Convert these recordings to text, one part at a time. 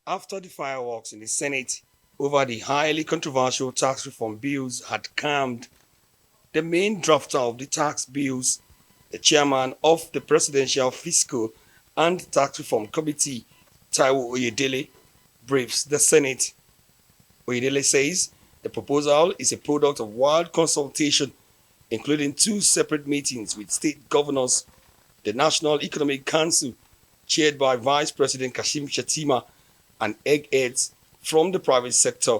After the fireworks in the Senate over the highly controversial tax reform bills had calmed, the main drafter of the tax bills, the chairman of the Presidential Fiscal and Tax Reform Committee, Taiwo Oyedele, briefs the Senate. Oyedele says the proposal is a product of wide consultation, including two separate meetings with state governors, the National Economic Council, chaired by Vice President Kashim Shettima, and eggheads from the private sector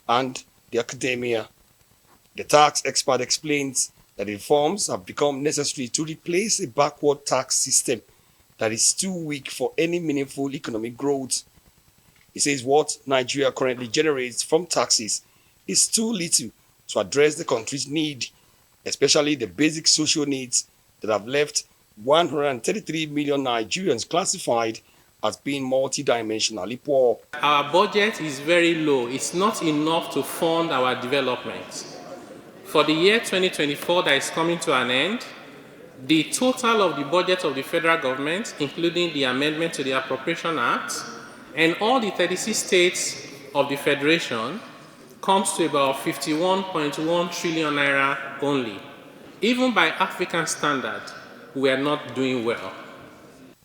and the academia. The tax expert explains that reforms have become necessary to replace a backward tax system that is too weak for any meaningful economic growth. He says what Nigeria currently generates from taxes is too little to address the country's need, especially the basic social needs that have left 133 million Nigerians classified as being multidimensionally poor. Our budget is very low. It's not enough to fund our development. For the year 2024 that is coming to an end, the total of the budget of the federal government, including the amendment to the Appropriation Act, and all the 36 states of the Federation, comes to about 51.1 trillion naira only. Even by African standard, we are not doing well.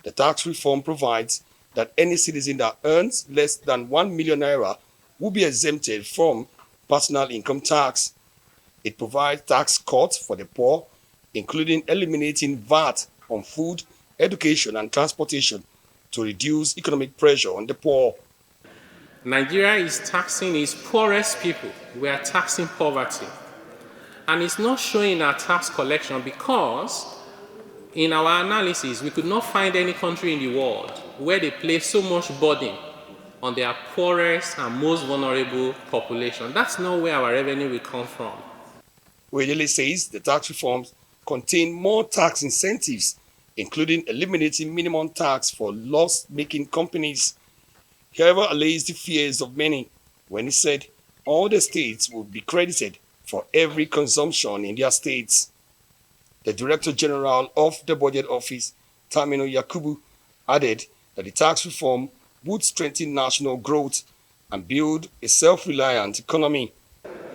The tax reform provides that any citizen that earns less than 1 million naira will be exempted from personal income tax. It provides tax cuts for the poor, including eliminating VAT on food, education, and transportation to reduce economic pressure on the poor. Nigeria is taxing its poorest people. We are taxing poverty. And it's not showing our tax collection because in our analysis, we could not find any country in the world where they place so much burden on their poorest and most vulnerable population. That's not where our revenue will come from. Oyedele says the tax reforms contain more tax incentives, including eliminating minimum tax for loss-making companies. However, allays the fears of many when he said all the states would be credited for every consumption in their states. The Director General of the Budget Office, Tamino Yakubu, added that the tax reform would strengthen national growth and build a self-reliant economy.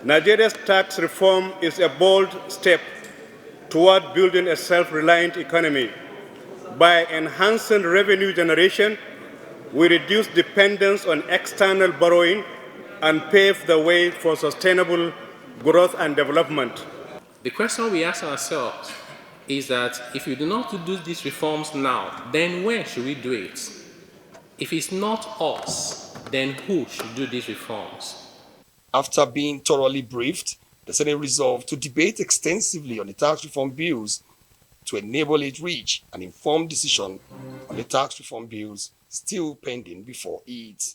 Nigeria's tax reform is a bold step toward building a self-reliant economy. By enhancing revenue generation, we reduce dependence on external borrowing and pave the way for sustainable growth and development. The question we ask ourselves is that if we do not do these reforms now, then when should we do it? If it's not us, then who should do these reforms? After being thoroughly briefed, the Senate resolved to debate extensively on the tax reform bills to enable it reach an informed decision on the tax reform bills still pending before it.